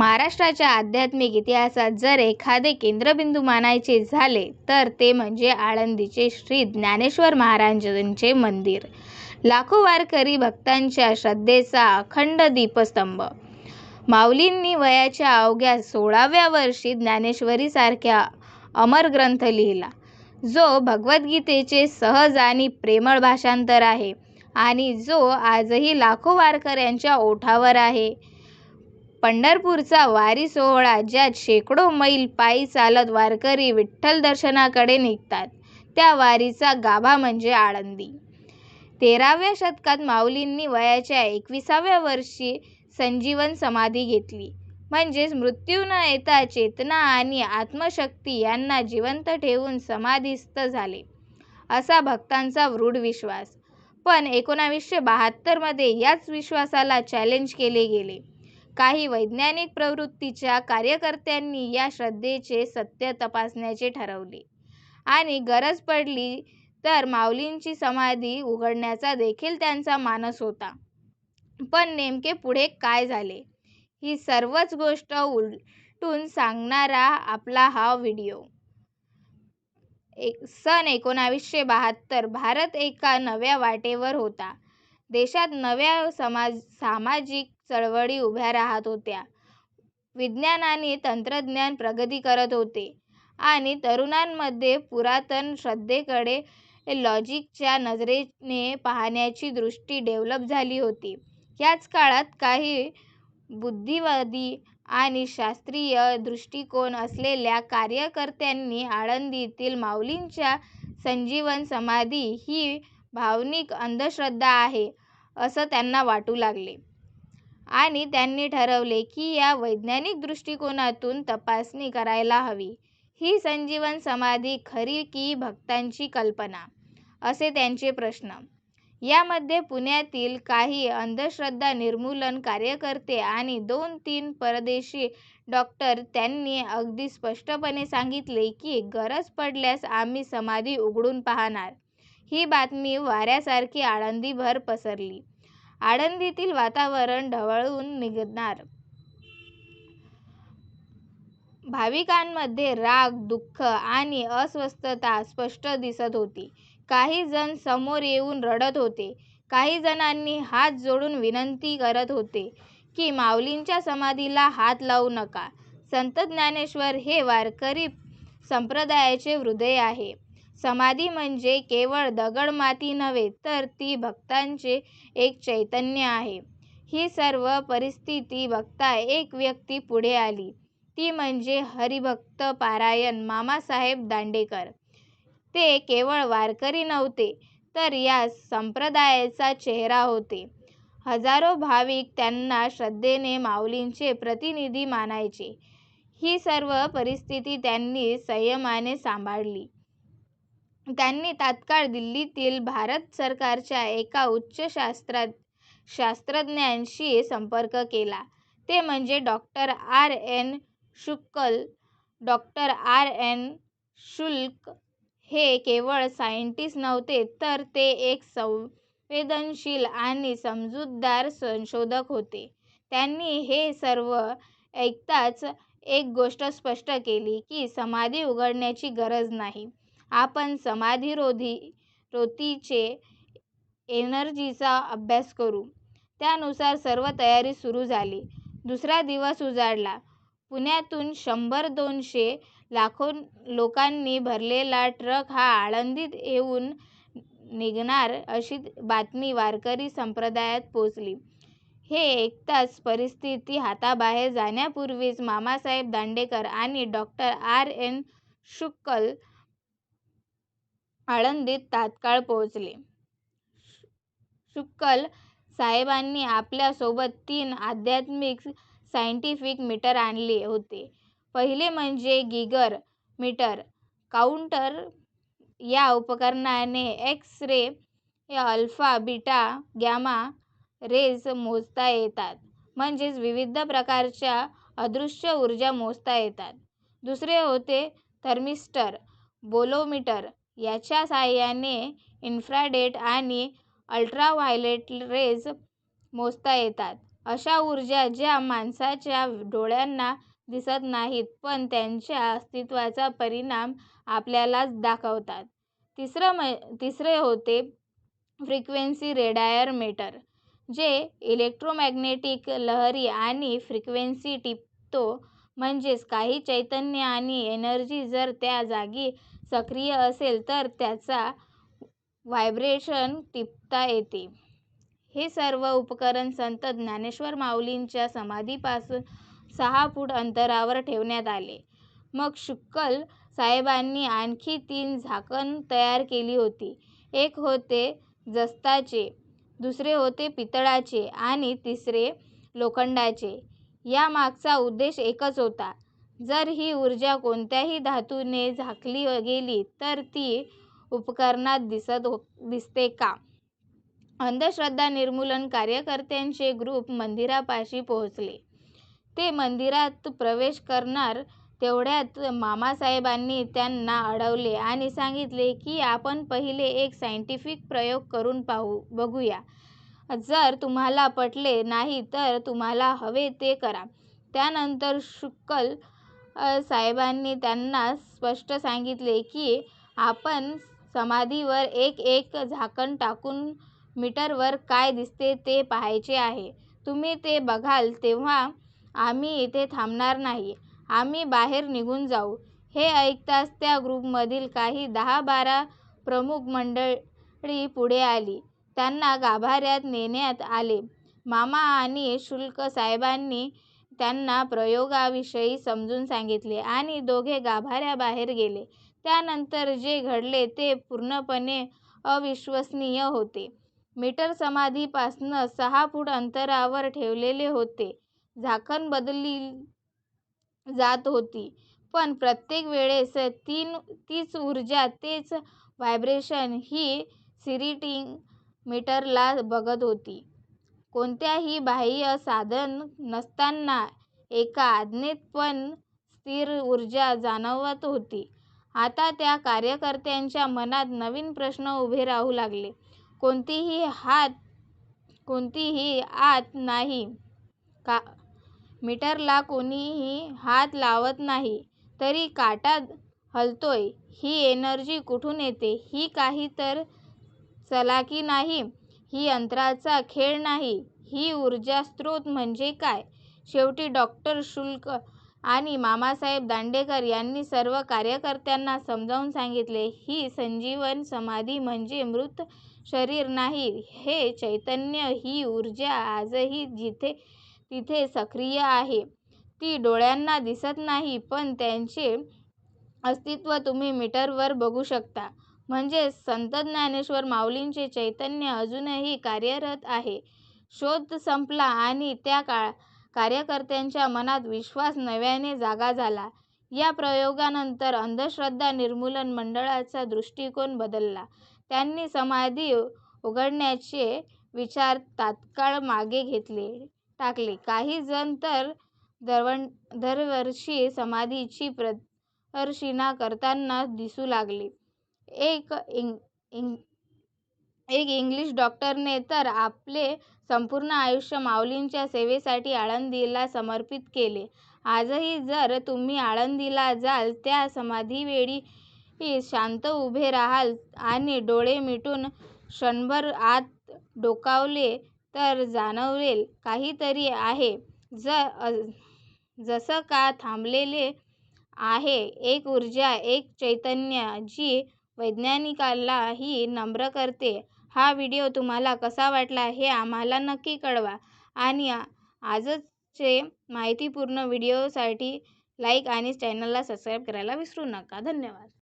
महाराष्ट्राच्या आध्यात्मिक इतिहासात जर एखादे केंद्रबिंदू मानायचे झाले तर ते म्हणजे आळंदीचे श्री ज्ञानेश्वर महाराजांचे मंदिर. लाखो वारकरी भक्तांच्या श्रद्धेचा अखंड दीपस्तंभ. माऊलींनी वयाच्या अवघ्या 16व्या वर्षी ज्ञानेश्वरीसारख्या अमर ग्रंथ लिहिला, जो भगवद्गीतेचे सहज आणि प्रेमळ भाषांतर आहे आणि जो आजही लाखो वारकऱ्यांच्या ओठावर आहे. पंढरपूरचा वारी सोहळा, ज्यात शेकडो मैल पायी चालत वारकरी विठ्ठल दर्शनाकडे निघतात, त्या वारीचा गाभा म्हणजे आळंदी. 13व्या शतकात माऊलींनी वयाच्या 21व्या वर्षी संजीवन समाधी घेतली. म्हणजेच मृत्यू न येता चेतना आणि आत्मशक्ती यांना जिवंत ठेवून समाधीस्थ झाले, असा भक्तांचा दृढ विश्वास. पण 1972 मध्ये याच विश्वासाला चॅलेंज केले गेले. काही वैज्ञानिक प्रवृत्तीच्या कार्यकर्त्यांनी या श्रद्धेचे सत्य तपासण्याचे ठरवले आणि गरज पडली तर माऊलींची समाधी उघडण्याचा देखील त्यांचा मानस होता. पण नेमके पुढे काय झाले, ही सर्वच गोष्ट उलटून सांगणारा आपला हा व्हिडिओ. सन 1972 भारत एका नव्या वाटेवर होता. देशात नव्या सामाजिक चळवळी उभ्या राहत होत्या. विज्ञान आणि तंत्रज्ञान प्रगती करत होते आणि तरुणांमध्ये पुरातन श्रद्धेकडे लॉजिकच्या नजरेने पाहण्याची दृष्टी डेव्हलप झाली होती. याच काळात काही बुद्धिवादी आणि शास्त्रीय दृष्टिकोन असलेल्या कार्यकर्त्यांनी आळंदीतील माऊलींच्या संजीवन समाधी ही भावनिक अंधश्रद्धा आहे असं त्यांना वाटू लागले आणि त्यांनी ठरवले की या वैज्ञानिक दृष्टिकोनातून तपासणी करायला हवी. ही संजीवन समाधी खरी की भक्तांची कल्पना, असे त्यांचे प्रश्न. यामध्ये पुण्यातील काही अंधश्रद्धा निर्मूलन कार्यकर्ते आणि 2-3 परदेशी डॉक्टर त्यांनी अगदी स्पष्टपणे सांगितले की गरज पडल्यास आम्ही समाधी उघडून पाहणार. ही बातमी वाऱ्यासारखी आळंदीभर पसरली. आळंदीतील वातावरण ढवळून निघणार. भाविकांमध्ये राग, दुःख आणि अस्वस्थता स्पष्ट दिसत होती. काही जण समोर येऊन रडत होते. काही जणांनी हात जोडून विनंती करत होते की माऊलींच्या समाधीला हात लावू नका. संत ज्ञानेश्वर हे वारकरी संप्रदायाचे हृदय आहे. समाधी म्हणजे केवळ दगड-माती नव्हे, तर ती भक्तांचे एक चैतन्य आहे. ही सर्व परिस्थिती बघता एक व्यक्ती पुढे आली, ती म्हणजे हरिभक्त पारायण मामासाहेब दांडेकर. ते केवळ वारकरी नव्हते, तर या संप्रदायाचा चेहरा होते. हजारो भाविक त्यांना श्रद्धेने माऊलींचे प्रतिनिधी मानायचे. ही सर्व परिस्थिती त्यांनी संयमाने सांभाळली. त्यांनी तात्काळ दिल्लीतील भारत सरकारच्या एका उच्च शास्त्रज्ञांशी संपर्क केला. ते म्हणजे डॉक्टर R.N. शुक्ल. Doctor R.N. शुक्ल हे केवळ सायंटिस्ट नव्हते, तर ते एक संवेदनशील आणि समजूतदार संशोधक होते. त्यांनी हे सर्व ऐकताच एक गोष्ट स्पष्ट केली की समाधी उघडण्याची गरज नाही. आपण समाधीरोधीचे एनर्जीचा अभ्यास करू. त्यानुसार सर्व तयारी सुरू झाली. दुसरा दिवस उजाडला. पुण्यातून 100-200 लाखो लोकांनी भरलेला ट्रक हा आळंदीत येऊन निघणार अशी बातमी वारकरी संप्रदायात पोचली. हे ऐकताच परिस्थिती हाताबाहेर जाण्यापूर्वीच मामासाहेब दांडेकर आणि डॉक्टर R.N. शुक्ल आळंदीत तात्काळ पोहोचले. शुक्ल साहेबांनी आपल्या सोबत 3 अत्याधुनिक सायंटिफिक मीटर आणले होते. पहिले म्हणजे गिगर मीटर काउंटर. या उपकरणाने X-ray, alpha, beta, gamma rays मोजता येतात, म्हणजेच विविध प्रकारच्या अदृश्य ऊर्जा मोजता येतात. दुसरे होते थर्मिस्टर बोरोमीटर. याच्या साहाय्याने इन्फ्रारेड आणि अल्ट्राव्हायोलेट रेज मोजता येतात. अशा ऊर्जा ज्या माणसाच्या डोळ्यांना दिसत नाहीत पण त्यांच्या अस्तित्वाचा परिणाम आपल्यालाच दाखवतात. तिसरे होते फ्रिक्वेन्सी रेडायरमीटर, जे इलेक्ट्रोमॅग्नेटिक लहरी आणि फ्रिक्वेन्सी टिपतो. म्हणजेच काही चैतन्य आणि एनर्जी जर त्या जागी सक्रिय असेल तर त्याचा व्हायब्रेशन टिपता येते. हे सर्व उपकरण संत ज्ञानेश्वर माऊलींच्या समाधीपासून 6 फूट अंतरावर ठेवण्यात आले. मग शुक्ल साहेबांनी आणखी 3 झाकण तयार केली होती. एक होते जस्ताचे, दुसरे होते पितळाचे आणि तिसरे लोखंडाचे. यामागचा उद्देश एकच होता. जर ही ऊर्जा कोणत्याही धातूने झाकली गेली तर ती उपकरणात दिसते का? अंधश्रद्धा निर्मूलन कार्यकर्त्यांचे ग्रुप मंदिरापाशी पोहोचले. ते मंदिरात प्रवेश करणार तेवढ्यात मामासाहेबांनी त्यांना अडवले आणि सांगितले की आपण पहिले एक सायंटिफिक प्रयोग करून बघूया. जर तुम्हाला पटले नाही तर तुम्हाला हवे ते करा. त्यानंतर शुक्ल साहेबांनी त्यांना स्पष्ट सांगितले की आपण समाधीवर एक झाकण टाकून मीटरवर काय दिसते ते पाहायचे आहे. तुम्ही ते बघाल तेव्हा आम्ही इथे थांबणार नाही. आम्ही बाहेर निघून जाऊ. हे ऐकताच त्या ग्रुपमधील काही 10-12 प्रमुख मंडळी पुढे आली. त्यांना गाभाऱ्यात नेण्यात आले. मामा आणि शुक्ल साहेबांनी त्यांना प्रयोगाविषयी समजून सांगितले आणि दोघे गाभाऱ्याबाहेर गेले. त्यानंतर जे घडले ते पूर्णपणे अविश्वसनीय होते. मीटर समाधीपासून 6 फूट अंतरावर ठेवलेले होते. झाकण बदलली जात होती पण प्रत्येक वेळेस तीच ऊर्जा, तेच व्हायब्रेशन ही रिडींग मीटरला बघत होती. कोणत्याही बाह्य साधन नसताना एका अज्ञात पण स्थिर ऊर्जा जाणवत होती. आता त्या कार्यकर्त्यांच्या मनात नवीन प्रश्न उभे राहू लागले. कोणतीही आत नाही का? मीटरला कोणीही हात लावत नाही तरी काटा हलतोय. ही एनर्जी कुठून येते? ही काही तर चलाकी नाही. ही यंत्राचा खेळ नाही. ही ऊर्जा स्रोत म्हणजे काय? शेवटी डॉक्टर शुक्ल आणि मामासाहेब दांडेकर यांनी सर्व कार्यकर्त्यांना समजावून सांगितले, ही संजीवन समाधी म्हणजे मृत शरीर नाही. हे चैतन्य, ही ऊर्जा आजही जिथे तिथे सक्रिय आहे. ती डोळ्यांना दिसत नाही पण त्यांचे अस्तित्व तुम्ही मीटरवर बघू शकता. म्हणजे संत ज्ञानेश्वर माऊलींचे चैतन्य अजूनही कार्यरत आहे. शोध संपला आणि त्या कार्यकर्त्यांच्या मनात विश्वास नव्याने जागा झाला. या प्रयोगानंतर अंधश्रद्धा निर्मूलन मंडळाचा दृष्टिकोन बदलला. त्यांनी समाधी उघडण्याचे विचार तात्काळ मागे टाकले. काही जण तर दरवर्षी समाधीची प्रदक्षिणा करताना दिसू लागले. एक इंग्लिश डॉक्टरने तर आपले संपूर्ण आयुष्य माऊलींच्या सेवेसाठी आळंदीला समर्पित केले. आजही जर तुम्ही आळंदीला जाल, त्या समाधीवेळी शांत उभे राहाल आणि डोळे मिटून क्षणभर आत डोकावले तर जाणवेल काहीतरी आहे जसं का थांबलेले आहे. एक ऊर्जा, एक चैतन्य जी वैज्ञानिकालाही नम्र करते. हा व्हिडिओ तुम्हाला कसा वाटला हे आम्हाला नक्की कळवा आणि आजचे माहितीपूर्ण व्हिडिओसाठी लाईक आणि चॅनलला सबस्क्राईब करायला विसरू नका. धन्यवाद.